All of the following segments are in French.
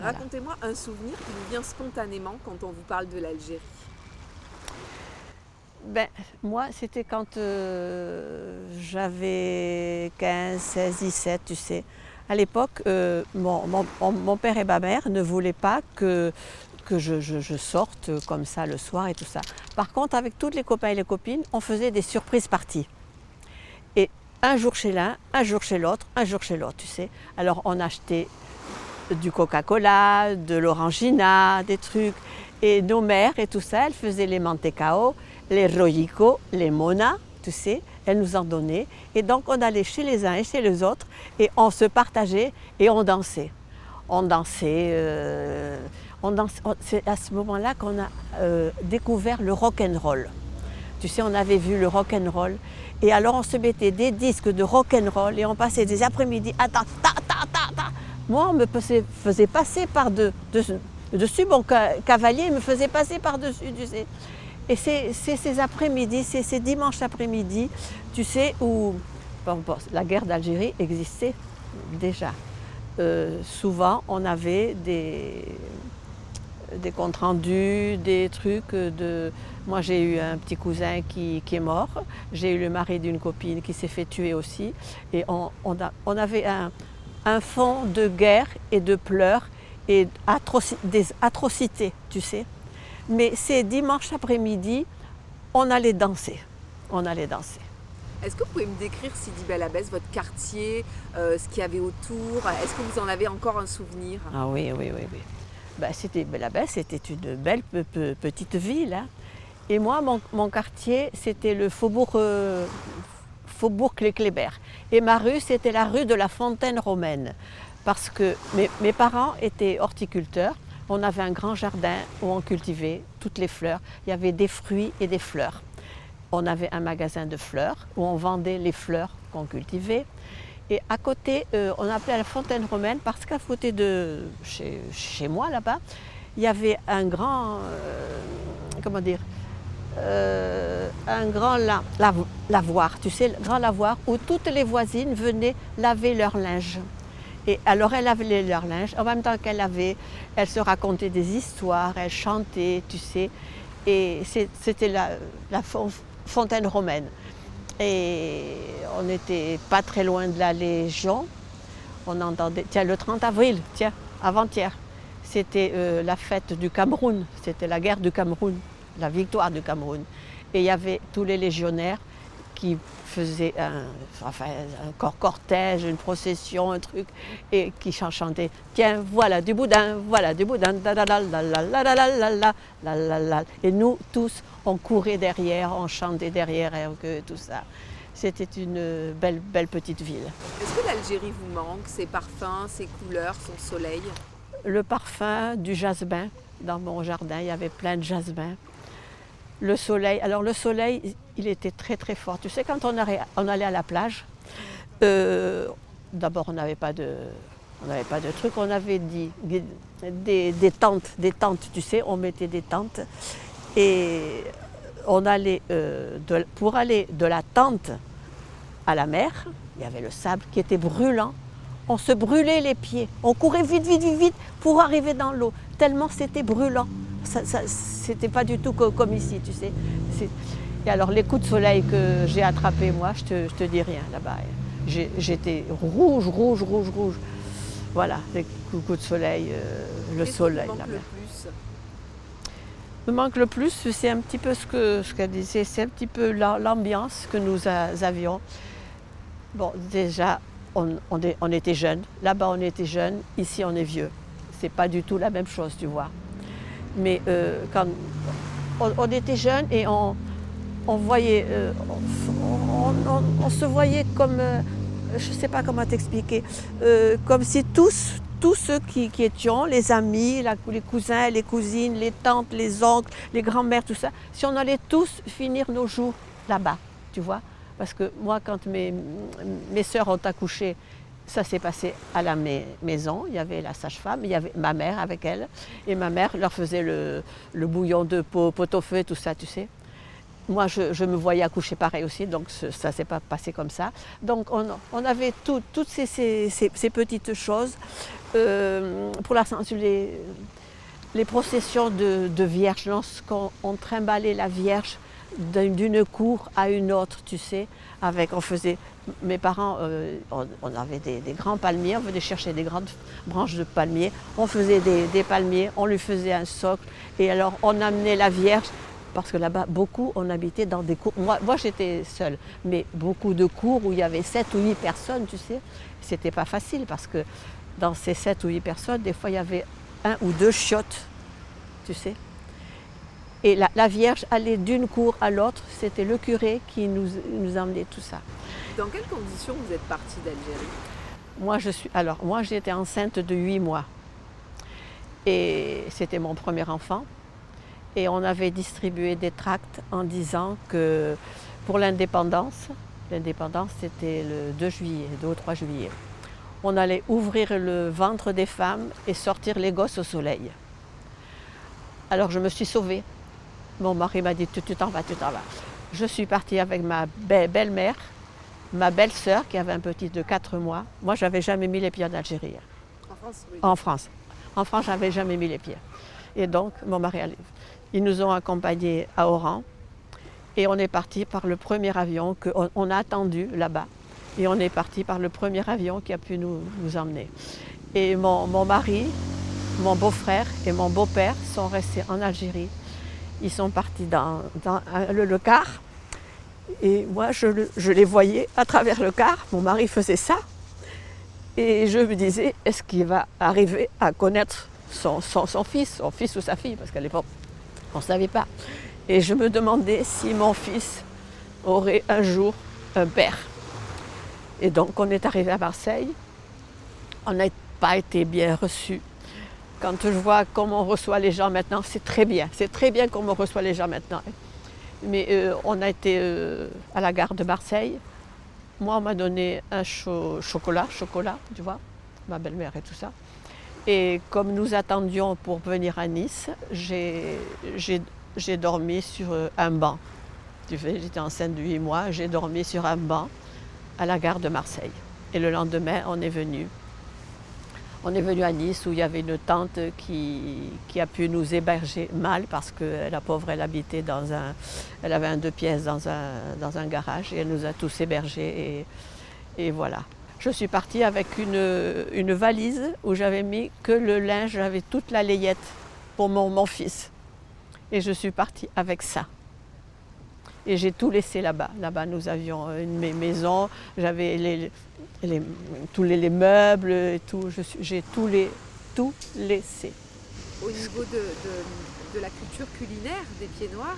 Voilà. Racontez-moi un souvenir qui vous vient spontanément quand on vous parle de l'Algérie. Ben, moi, c'était quand j'avais 15, 16, 17, tu sais. À l'époque, mon père et ma mère ne voulaient pas que je sorte comme ça le soir et tout ça. Par contre, avec tous les copains et les copines, on faisait des surprises parties. Et un jour chez l'un, un jour chez l'autre, un jour chez l'autre, tu sais. Alors, on achetait du Coca-Cola, de l'Orangina, des trucs. Et nos mères et tout ça, elles faisaient les mantecao, les rollicos, les monas, tu sais, elles nous en donnaient. Et donc on allait chez les uns et chez les autres et on se partageait et on dansait. On dansait, c'est à ce moment-là qu'on a découvert le rock and roll. Tu sais, on avait vu le rock and roll et alors on se mettait des disques de rock and roll et on passait des après-midi à ta ta ta ta ta. Moi, on me faisait passer dessus, mon cavalier me faisait passer par-dessus, tu sais. Et c'est ces après-midi, c'est ces dimanches après-midi, tu sais, où bon, la guerre d'Algérie existait déjà. Souvent, on avait des comptes rendus, des trucs de... Moi, j'ai eu un petit cousin qui est mort. J'ai eu le mari d'une copine qui s'est fait tuer aussi. Et on avait un fond de guerre et de pleurs et des atrocités, tu sais. Mais ces dimanches après-midi, on allait danser. On allait danser. Est-ce que vous pouvez me décrire, Sidi Bel Abbès, votre quartier, ce qu'il y avait autour? Est-ce que vous en avez encore un souvenir? Ah oui, oui, oui, oui. Ben, Bel Abbès, c'était une belle petite ville, hein. Et moi, mon quartier, c'était le faubourg Clé-Clébert. Et ma rue, c'était la rue de la Fontaine romaine. Parce que mes parents étaient horticulteurs. On avait un grand jardin où on cultivait toutes les fleurs. Il y avait des fruits et des fleurs. On avait un magasin de fleurs où on vendait les fleurs qu'on cultivait. Et à côté, on appelait la Fontaine romaine parce qu'à côté de chez moi, là-bas, il y avait un grand, comment dire, un grand lavoir, tu sais, le grand lavoir où toutes les voisines venaient laver leur linge. Et alors elle lavait leur linge, en même temps qu'elle lavait, elle se racontait des histoires, elle chantait, tu sais, et c'était la fontaine romaine. Et on n'était pas très loin de la Légion, on entendait, tiens, le 30 avril, tiens, avant-hier, c'était la fête du Cameroun, c'était la guerre du Cameroun, la victoire du Cameroun. Et il y avait tous les légionnaires qui faisaient un cortège, une procession, un truc, et qui chantaient « Tiens, voilà du boudin, da da da la la la la la la la la ». Et nous, tous, on courait derrière, on chantait derrière, tout ça. C'était une belle petite ville. Est-ce que l'Algérie vous manque, ses parfums, ses couleurs, son soleil? Le parfum du jasmin, dans mon jardin, il y avait plein de jasmin. Le soleil, alors le soleil, il était très très fort. Tu sais, quand on allait à la plage, d'abord on n'avait pas de trucs, on avait des tentes, tu sais, on mettait des tentes et on allait, pour aller de la tente à la mer, il y avait le sable qui était brûlant. On se brûlait les pieds, on courait vite, vite, vite, vite pour arriver dans l'eau, tellement c'était brûlant. C'était pas du tout comme ici, tu sais. Et alors les coups de soleil que j'ai attrapés, moi, je te dis rien là-bas. J'étais rouge, rouge, rouge, rouge. Voilà, les coups de soleil, le soleil. Qu'est-ce qui vous manque le plus? Me manque le plus, c'est un petit peu ce qu'elle disait, c'est un petit peu l'ambiance que nous avions. Bon, déjà, on était jeunes. Là-bas, on était jeunes. Ici, on est vieux. C'est pas du tout la même chose, tu vois. Mais quand on était jeunes et on voyait, on se voyait comme, je ne sais pas comment t'expliquer, comme si tous ceux qui étions, les amis, les cousins, les cousines, les tantes, les oncles, les grands-mères, tout ça, si on allait tous finir nos jours là-bas, tu vois. Parce que moi, quand mes sœurs ont accouché, ça s'est passé à la maison. Il y avait la sage-femme, il y avait ma mère avec elle. Et ma mère leur faisait le bouillon de pot-au-feu, tout ça, tu sais. moi, je me voyais accoucher pareil aussi, donc ça ne s'est pas passé comme ça. Donc on avait toutes ces petites choses. Pour les processions de Vierge, lorsqu'on trimballait la Vierge d'une cour à une autre, tu sais, mes parents, on avait des grands palmiers, on venait chercher des grandes branches de palmiers, on faisait des palmiers, on lui faisait un socle, et alors on amenait la Vierge, parce que là-bas, beaucoup, on habitait dans des cours. Moi j'étais seule, mais beaucoup de cours où il y avait 7 ou 8 personnes, tu sais, c'était pas facile, parce que dans ces 7 ou 8 personnes, des fois il y avait 1 ou 2 chiottes, tu sais. Et la Vierge allait d'une cour à l'autre, c'était le curé qui nous emmenait tout ça. Dans quelles conditions vous êtes partie d'Algérie? Moi j'étais enceinte de 8 mois. Et c'était mon premier enfant. Et on avait distribué des tracts en disant que pour l'indépendance c'était le 2 juillet, 2 ou 3 juillet, on allait ouvrir le ventre des femmes et sortir les gosses au soleil. Alors je me suis sauvée. Mon mari m'a dit, tu t'en vas, tu t'en vas. Je suis partie avec ma belle-mère, ma belle-sœur qui avait un petit de 4 mois. Moi, je n'avais jamais mis les pieds en Algérie. En France, oui. En France. En France, je n'avais jamais mis les pieds. Et donc, mon mari, ils nous ont accompagnés à Oran. Et on est parti par le premier avion qu'on a attendu là-bas. Et on est parti par le premier avion qui a pu nous emmener. Et mon mari, mon beau-frère et mon beau-père sont restés en Algérie. Ils sont partis dans le car. Et moi, je les voyais à travers le car. Mon mari faisait ça. Et je me disais, est-ce qu'il va arriver à connaître son fils ou sa fille? Parce qu'à l'époque, on ne savait pas. Et je me demandais si mon fils aurait un jour un père. Et donc, on est arrivé à Marseille. On n'a pas été bien reçus. Quand je vois comment on reçoit les gens maintenant, c'est très bien. C'est très bien comment on reçoit les gens maintenant. Mais on a été à la gare de Marseille. Moi, on m'a donné un chocolat, tu vois, ma belle-mère et tout ça. Et comme nous attendions pour venir à Nice, j'ai dormi sur un banc. J'étais enceinte de 8 mois, j'ai dormi sur un banc à la gare de Marseille. Et le lendemain, on est venu à Nice où il y avait une tante qui a pu nous héberger mal parce que la pauvre, elle habitait elle avait un 2 pièces dans un garage et elle nous a tous hébergés et voilà. Je suis partie avec une valise où j'avais mis que le linge, j'avais toute la layette pour mon fils. Et je suis partie avec ça. Et j'ai tout laissé là-bas. Là-bas, nous avions une maison, j'avais tous les meubles et tout. J'ai tout laissé. Au niveau de la culture culinaire des Pieds Noirs,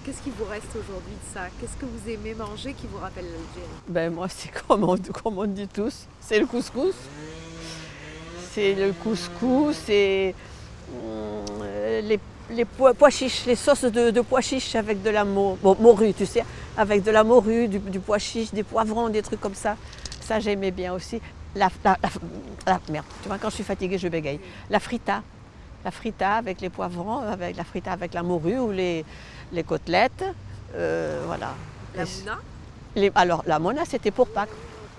qu'est-ce qui vous reste aujourd'hui de ça? Qu'est-ce que vous aimez manger qui vous rappelle l'Algérie? Ben moi, c'est comme on dit tous, c'est le couscous. C'est le couscous, c'est les pois chiches, les sauces de pois chiches avec de la morue, tu sais, avec de la morue, du pois chiche, des poivrons, des trucs comme ça. Ça, j'aimais bien aussi. Merde, tu vois, quand je suis fatiguée, je bégaye. La frita avec les poivrons, avec la morue ou les côtelettes, voilà. La mouna? Alors, la mona, c'était pour Pâques.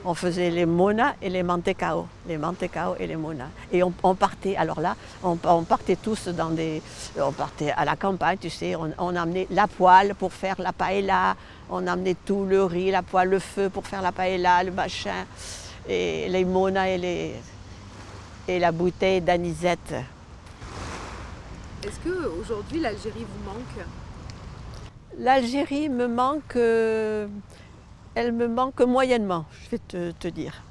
On faisait les monas et les mantecao et les monas. Et on partait, alors là, on partait tous on partait à la campagne, tu sais, on amenait la poêle pour faire la paella, on amenait tout le riz, la poêle, le feu pour faire la paella, le machin, et les monas et la bouteille d'anisette. Est-ce qu'aujourd'hui, l'Algérie vous manque? L'Algérie me manque... Elle me manque moyennement, je vais te dire.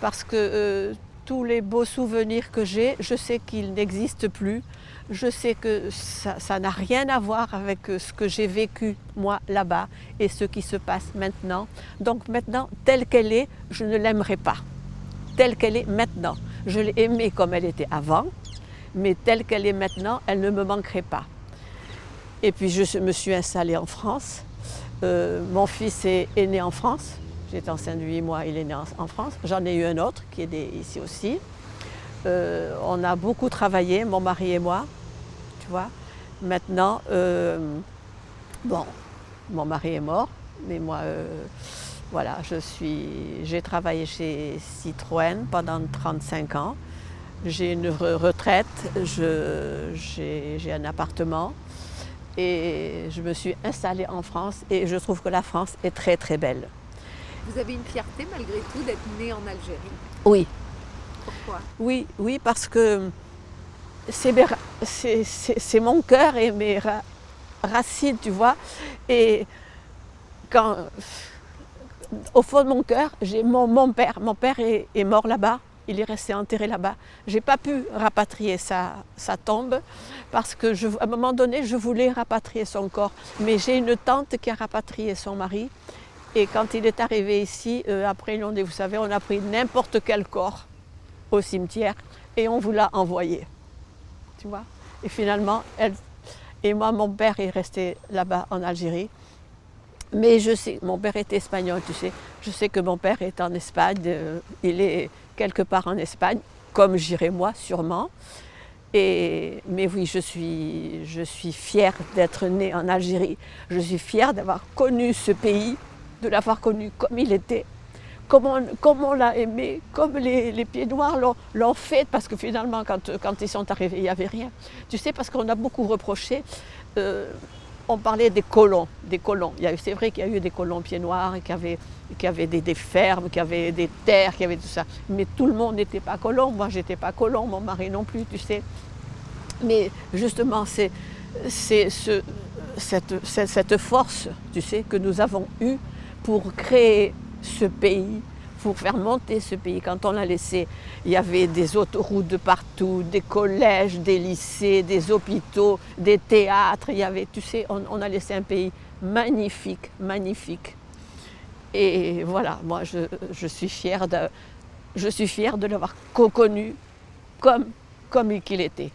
Parce que tous les beaux souvenirs que j'ai, je sais qu'ils n'existent plus. Je sais que ça n'a rien à voir avec ce que j'ai vécu, moi, là-bas, et ce qui se passe maintenant. Donc maintenant, telle qu'elle est, je ne l'aimerais pas. Telle qu'elle est maintenant. Je l'ai aimée comme elle était avant, mais telle qu'elle est maintenant, elle ne me manquerait pas. Et puis je me suis installée en France. Mon fils est né en France, j'étais enceinte de 8 mois, il est né en France. J'en ai eu un autre qui est né ici aussi. On a beaucoup travaillé, mon mari et moi, tu vois. Maintenant, bon, Mon mari est mort, mais moi, voilà, j'ai travaillé chez Citroën pendant 35 ans. J'ai une retraite, j'ai un appartement et je me suis installée en France et je trouve que la France est très très belle. Vous avez une fierté malgré tout d'être née en Algérie. Oui, Pourquoi? oui, oui, parce que c'est mon cœur et mes racines, tu vois. Et quand, au fond de mon cœur, j'ai mon père. Mon père est mort là-bas. Il est resté enterré là-bas. Je n'ai pas pu rapatrier sa tombe parce que à un moment donné, je voulais rapatrier son corps. Mais j'ai une tante qui a rapatrié son mari. Et quand il est arrivé ici, après ils l'ont dit, vous savez, on a pris n'importe quel corps au cimetière et on vous l'a envoyé. Tu vois? Et finalement, et moi, mon père est resté là-bas en Algérie. Mais je sais, mon père était espagnol, tu sais. Je sais que mon père est en Espagne, il est quelque part en Espagne, comme j'irai moi, sûrement. Mais oui, je suis fière d'être née en Algérie. Je suis fière d'avoir connu ce pays, de l'avoir connu comme il était, comme on l'a aimé, comme les Pieds Noirs l'ont fait, parce que finalement, quand ils sont arrivés, il n'y avait rien. Tu sais, parce qu'on a beaucoup reproché. On parlait des colons. C'est vrai qu'il y a eu des colons Pieds Noirs qui avaient des fermes, qui avaient des terres, qui avaient tout ça. Mais tout le monde n'était pas colon. Moi, j'étais pas colon, mon mari non plus, tu sais. Mais justement, c'est cette force, tu sais, que nous avons eue pour créer ce pays, pour faire monter ce pays. Quand on l'a laissé, il y avait des autoroutes de partout, des collèges, des lycées, des hôpitaux, des théâtres. Il y avait, tu sais, on a laissé un pays magnifique, magnifique. Et voilà, moi je suis fière de l'avoir connu comme qu'il était.